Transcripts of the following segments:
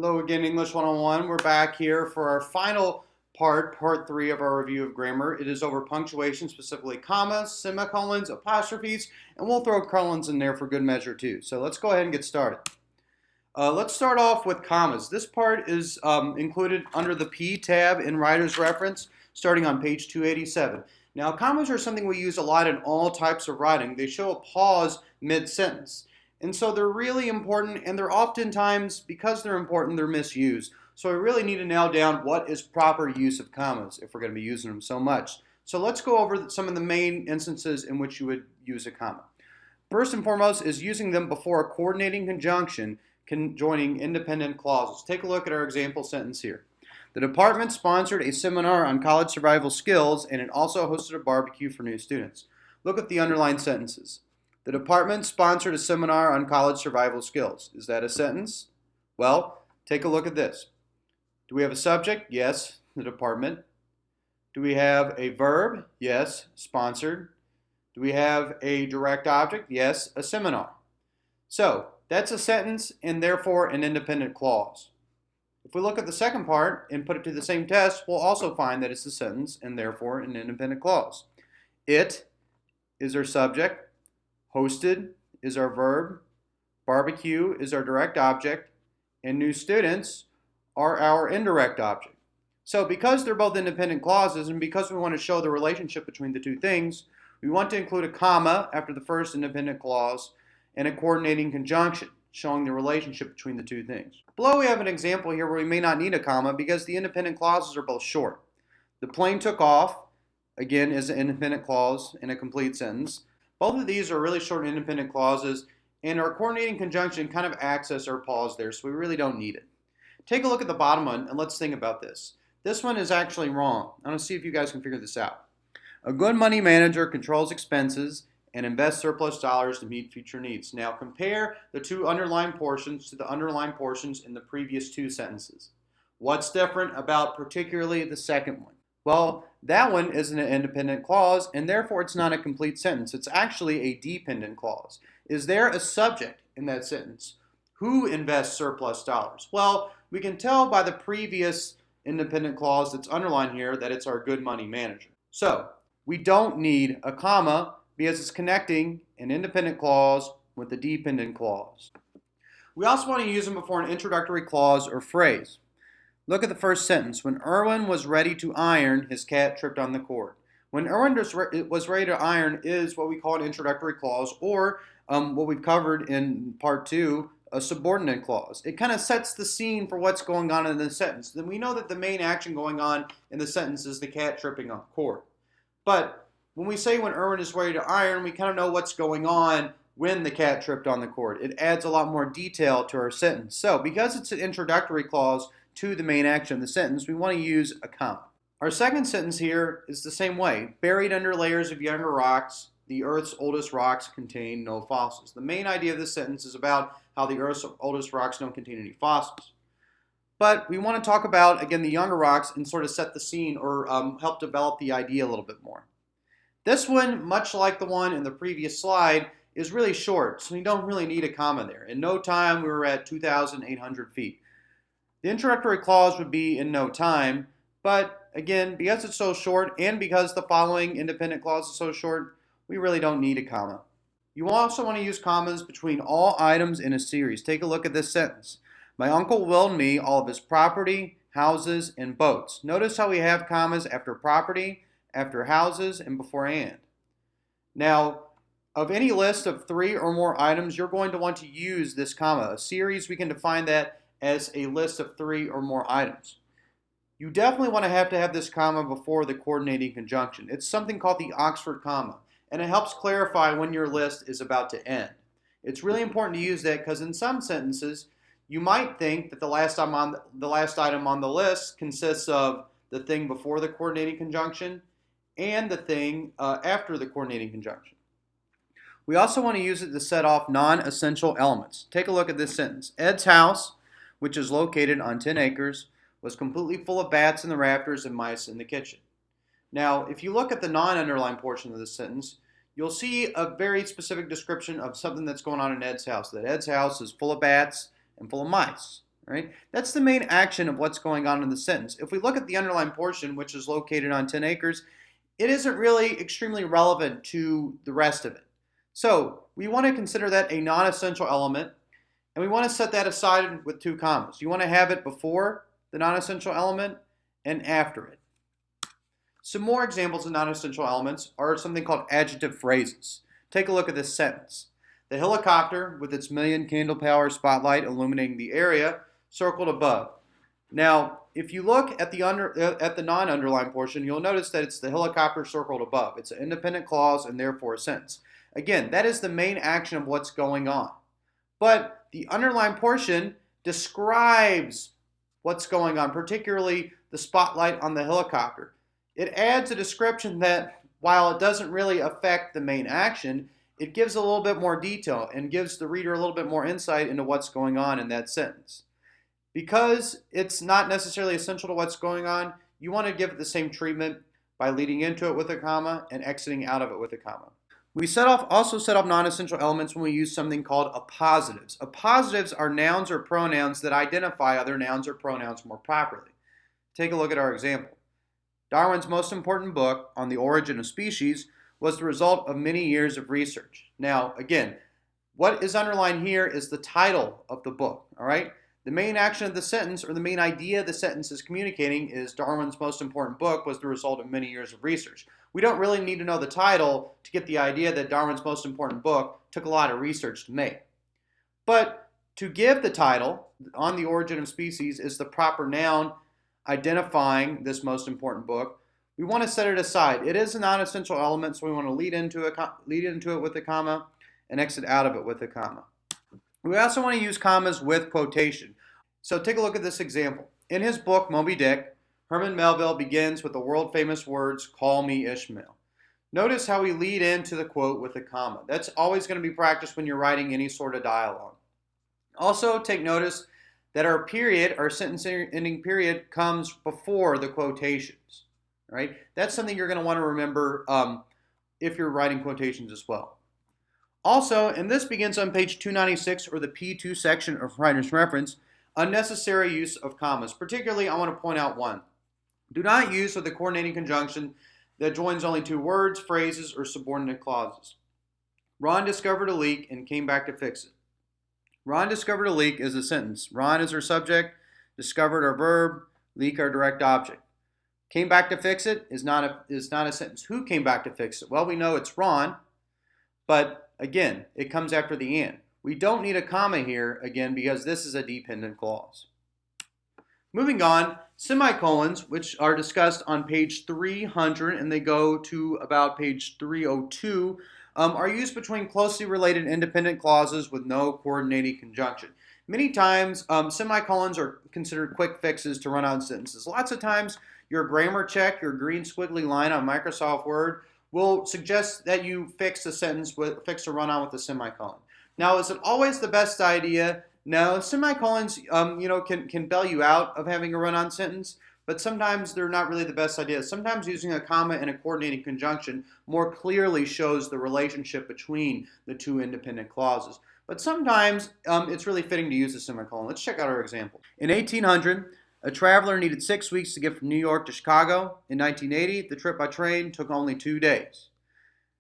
Hello again, English 101. We're back here for our final part 3 of our review of grammar. It is over punctuation, specifically commas, semicolons, apostrophes, and we'll throw colons in there for good measure too. So let's go ahead and get started. Let's start off with commas. This part is included under the P tab in Writer's Reference, starting on page 287. Now, commas are something we use a lot in all types of writing. They show a pause mid-sentence. And so they're really important, and they're oftentimes, because they're important, they're misused. So we really need to nail down what is proper use of commas if we're going to be using them so much. So let's go over some of the main instances in which you would use a comma. First and foremost is using them before a coordinating conjunction joining independent clauses. Take a look at our example sentence here. The department sponsored a seminar on college survival skills, and it also hosted a barbecue for new students. Look at the underlined sentences. The department sponsored a seminar on college survival skills. Is that a sentence? Well, take a look at this. Do we have a subject? Yes, the department. Do we have a verb? Yes, sponsored. Do we have a direct object? Yes, a seminar. So, that's a sentence and therefore an independent clause. If we look at the second part and put it to the same test, we'll also find that it's a sentence and therefore an independent clause. It is our subject. Hosted is our verb, barbecue is our direct object, and new students are our indirect object. So because they're both independent clauses and because we want to show the relationship between the two things, we want to include a comma after the first independent clause and a coordinating conjunction showing the relationship between the two things. Below we have an example here where we may not need a comma because the independent clauses are both short. The plane took off, again, is an independent clause in a complete sentence. Both of these are really short independent clauses, and our coordinating conjunction kind of acts as our pause there, so we really don't need it. Take a look at the bottom one, and let's think about this. This one is actually wrong. I want to see if you guys can figure this out. A good money manager controls expenses and invests surplus dollars to meet future needs. Now compare the two underlined portions to the underlined portions in the previous two sentences. What's different about particularly the second one? Well, that one is an independent clause, and therefore it's not a complete sentence. It's actually a dependent clause. Is there a subject in that sentence? Who invests surplus dollars? Well, we can tell by the previous independent clause that's underlined here that it's our good money manager. So, we don't need a comma because it's connecting an independent clause with a dependent clause. We also want to use them before an introductory clause or phrase. Look at the first sentence. When Erwin was ready to iron, his cat tripped on the cord. When Erwin was ready to iron is what we call an introductory clause, or what we've covered in part 2, a subordinate clause. It kind of sets the scene for what's going on in the sentence. Then we know that the main action going on in the sentence is the cat tripping on the cord. But when we say when Erwin is ready to iron, we kind of know what's going on when the cat tripped on the cord. It adds a lot more detail to our sentence. So because it's an introductory clause to the main action of the sentence, we want to use a comma. Our second sentence here is the same way. Buried under layers of younger rocks, the Earth's oldest rocks contain no fossils. The main idea of this sentence is about how the Earth's oldest rocks don't contain any fossils. But we want to talk about, again, the younger rocks and sort of set the scene or help develop the idea a little bit more. This one, much like the one in the previous slide, is really short, so we don't really need a comma there. In no time, we were at 2,800 feet. The introductory clause would be in no time, but again, because it's so short and because the following independent clause is so short, we really don't need a comma. You also want to use commas between all items in a series. Take a look at this sentence. My uncle willed me all of his property, houses, and boats. Notice how we have commas after property, after houses, and before and. Now, of any list of 3 or more items, you're going to want to use this comma. A series, we can define that as a list of 3 or more items. You definitely want to have this comma before the coordinating conjunction. It's something called the Oxford comma, and it helps clarify when your list is about to end. It's really important to use that because in some sentences, you might think that the last item on the list consists of the thing before the coordinating conjunction and the thing after the coordinating conjunction. We also want to use it to set off non-essential elements. Take a look at this sentence. Ed's house, which is located on 10 acres, was completely full of bats in the rafters and mice in the kitchen. Now, if you look at the non-underlined portion of this sentence, you'll see a very specific description of something that's going on in Ed's house. That Ed's house is full of bats and full of mice. right? That's the main action of what's going on in the sentence. If we look at the underlined portion, which is located on 10 acres, it isn't really extremely relevant to the rest of it. So we want to consider that a non-essential element, and we want to set that aside with 2 commas. You want to have it before the non-essential element and after it. Some more examples of non-essential elements are something called adjective phrases. Take a look at this sentence. The helicopter, with its million candle power spotlight illuminating the area, circled above. Now, if you look at the non-underlined portion, you'll notice that it's the helicopter circled above. It's an independent clause and therefore a sentence. Again, that is the main action of what's going on. But the underlined portion describes what's going on, particularly the spotlight on the helicopter. It adds a description that, while it doesn't really affect the main action, it gives a little bit more detail and gives the reader a little bit more insight into what's going on in that sentence. Because it's not necessarily essential to what's going on, you want to give it the same treatment by leading into it with a comma and exiting out of it with a comma. We also set off non-essential elements when we use something called appositives. Appositives are nouns or pronouns that identify other nouns or pronouns more properly. Take a look at our example. Darwin's most important book, On the Origin of Species, was the result of many years of research. Now, again, what is underlined here is the title of the book, all right? The main action of the sentence, or the main idea the sentence is communicating, is Darwin's most important book was the result of many years of research. We don't really need to know the title to get the idea that Darwin's most important book took a lot of research to make. But to give the title, On the Origin of Species, is the proper noun identifying this most important book. We want to set it aside. It is a non-essential element, so we want to lead into it with a comma and exit out of it with a comma. We also want to use commas with quotation. So take a look at this example. In his book, Moby Dick, Herman Melville begins with the world-famous words, "Call me Ishmael." Notice how we lead into the quote with a comma. That's always going to be practiced when you're writing any sort of dialogue. Also, take notice that our period, our sentence ending period, comes before the quotations. Right? That's something you're going to want to remember if you're writing quotations as well. Also, and this begins on page 296 or the P2 section of writer's reference, unnecessary use of commas. Particularly, I want to point out one. Do not use with a coordinating conjunction that joins only 2 words, phrases, or subordinate clauses. Ron discovered a leak and came back to fix it. Ron discovered a leak is a sentence. Ron is our subject, discovered our verb, leak our direct object. Came back to fix it is not a sentence. Who came back to fix it? Well, we know it's Ron, but again, it comes after the and. We don't need a comma here, again, because this is a dependent clause. Moving on, semicolons, which are discussed on page 300 and they go to about page 302, are used between closely related independent clauses with no coordinating conjunction. Many times, semicolons are considered quick fixes to run-on sentences. Lots of times, your grammar check, your green squiggly line on Microsoft Word, will suggest that you fix a run-on with a semicolon. Now, is it always the best idea? No, semicolons, can bail you out of having a run-on sentence, but sometimes they're not really the best idea. Sometimes using a comma and a coordinating conjunction more clearly shows the relationship between the 2 independent clauses. But sometimes it's really fitting to use a semicolon. Let's check out our example. In 1800, a traveler needed 6 weeks to get from New York to Chicago. In 1980, the trip by train took only 2 days.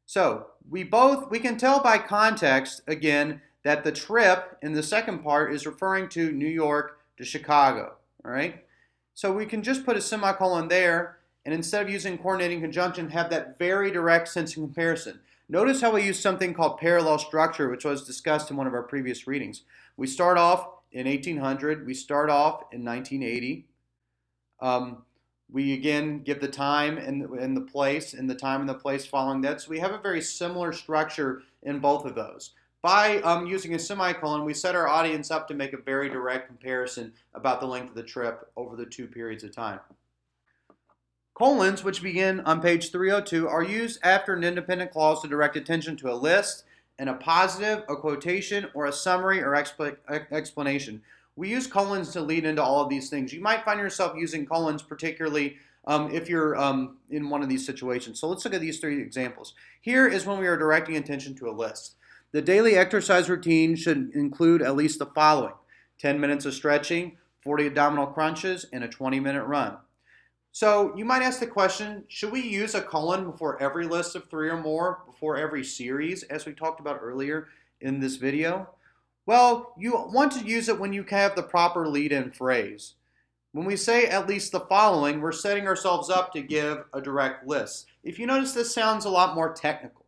So we can tell by context, again, that the trip in the second part is referring to New York to Chicago. All right? So we can just put a semicolon there, and instead of using coordinating conjunction, have that very direct sense of comparison. Notice how we use something called parallel structure, which was discussed in one of our previous readings. We start off in 1800. We start off in 1980. We again give the time and the place, and the time and the place following that. So we have a very similar structure in both of those. By using a semicolon, we set our audience up to make a very direct comparison about the length of the trip over the 2 periods of time. Colons, which begin on page 302, are used after an independent clause to direct attention to a list, and a positive, a quotation, or a summary or explanation. We use colons to lead into all of these things. You might find yourself using colons particularly if you're in one of these situations. So let's look at these 3 examples. Here is when we are directing attention to a list. The daily exercise routine should include at least the following: 10 minutes of stretching, 40 abdominal crunches, and a 20-minute run. So you might ask the question, should we use a colon before every list of 3 or more, before every series, as we talked about earlier in this video? Well, you want to use it when you have the proper lead-in phrase. When we say at least the following, we're setting ourselves up to give a direct list. If you notice, this sounds a lot more technical.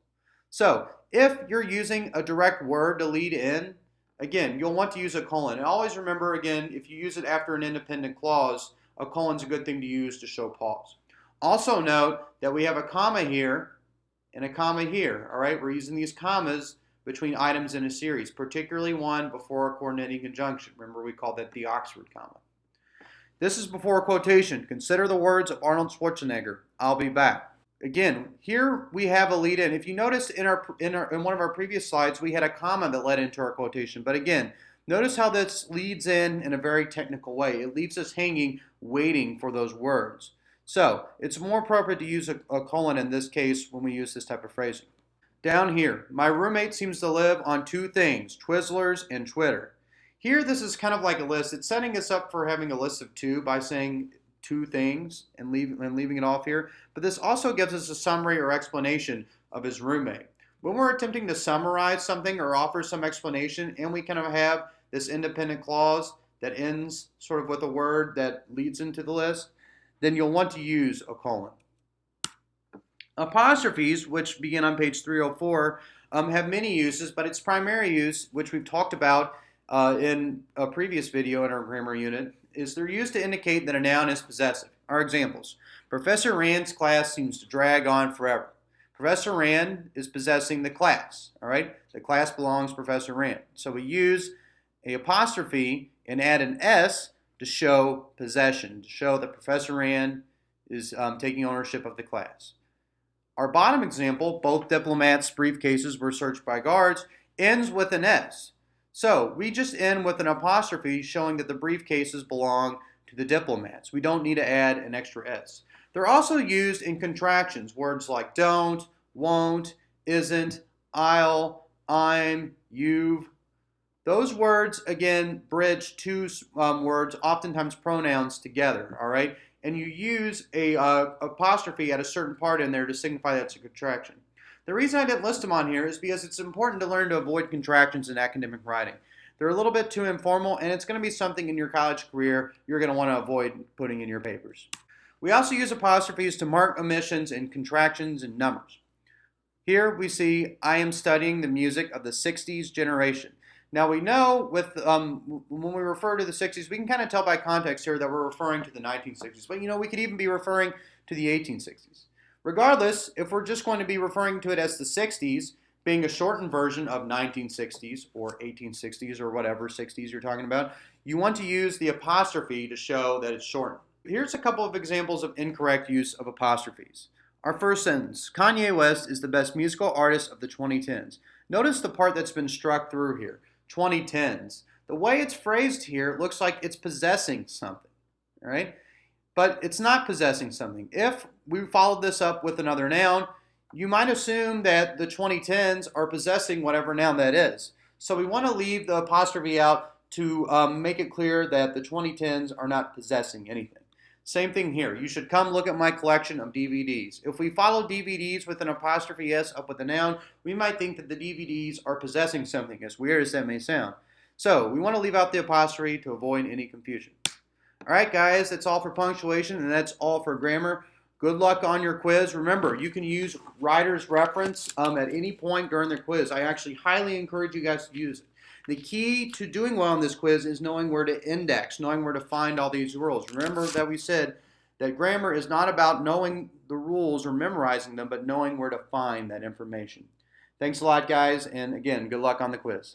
So if you're using a direct word to lead in, again, you'll want to use a colon. And always remember, again, if you use it after an independent clause, a colon's a good thing to use to show pause. Also note that we have a comma here and a comma here. All right, we're using these commas between items in a series, particularly one before a coordinating conjunction. Remember, we call that the Oxford comma. This is before a quotation. Consider the words of Arnold Schwarzenegger. I'll be back. Again, here we have a lead in. If you notice in one of our previous slides, we had a comma that led into our quotation. But again, notice how this leads in a very technical way. It leaves us hanging, waiting for those words. So it's more appropriate to use a colon in this case when we use this type of phrasing. Down here, my roommate seems to live on 2 things, Twizzlers and Twitter. Here, this is kind of like a list. It's setting us up for having a list of 2 by saying 2 things and leaving it off here. But this also gives us a summary or explanation of his roommate. When we're attempting to summarize something or offer some explanation, and we kind of have this independent clause that ends sort of with a word that leads into the list, then you'll want to use a colon. Apostrophes, which begin on page 304, have many uses, but its primary use, which we've talked about in a previous video in our grammar unit, is they're used to indicate that a noun is possessive. Our examples: Professor Rand's class seems to drag on forever. Professor Rand is possessing the class. All right, the class belongs to Professor Rand. So we use an apostrophe and add an S to show possession, to show that Professor Rand is taking ownership of the class. Our bottom example, both diplomats' briefcases were searched by guards, ends with an S. So we just end with an apostrophe showing that the briefcases belong to the diplomats. We don't need to add an extra S. They're also used in contractions, words like don't, won't, isn't, I'll, I'm, you've. Those words, again, bridge 2 words, oftentimes pronouns, together, all right? And you use a apostrophe at a certain part in there to signify that's a contraction. The reason I didn't list them on here is because it's important to learn to avoid contractions in academic writing. They're a little bit too informal, and it's going to be something in your college career you're going to want to avoid putting in your papers. We also use apostrophes to mark omissions and contractions in numbers. Here we see, I am studying the music of the 60s generation. Now we know when we refer to the 60s, we can kind of tell by context here that we're referring to the 1960s. But we could even be referring to the 1860s. Regardless, if we're just going to be referring to it as the 60s, being a shortened version of 1960s or 1860s or whatever 60s you're talking about, you want to use the apostrophe to show that it's shortened. Here's a couple of examples of incorrect use of apostrophes. Our first sentence, Kanye West is the best musical artist of the 2010s. Notice the part that's been struck through here, 2010s. The way it's phrased here, it looks like it's possessing something, all right? But it's not possessing something. If we followed this up with another noun, you might assume that the 2010s are possessing whatever noun that is. So we want to leave the apostrophe out to make it clear that the 2010s are not possessing anything. Same thing here. You should come look at my collection of DVDs. If we follow DVDs with an apostrophe S up with a noun, we might think that the DVDs are possessing something, as weird as that may sound. So we want to leave out the apostrophe to avoid any confusion. All right, guys, that's all for punctuation, and that's all for grammar. Good luck on your quiz. Remember, you can use writer's reference at any point during the quiz. I actually highly encourage you guys to use it. The key to doing well on this quiz is knowing where to index, knowing where to find all these rules. Remember that we said that grammar is not about knowing the rules or memorizing them, but knowing where to find that information. Thanks a lot, guys, and again, good luck on the quiz.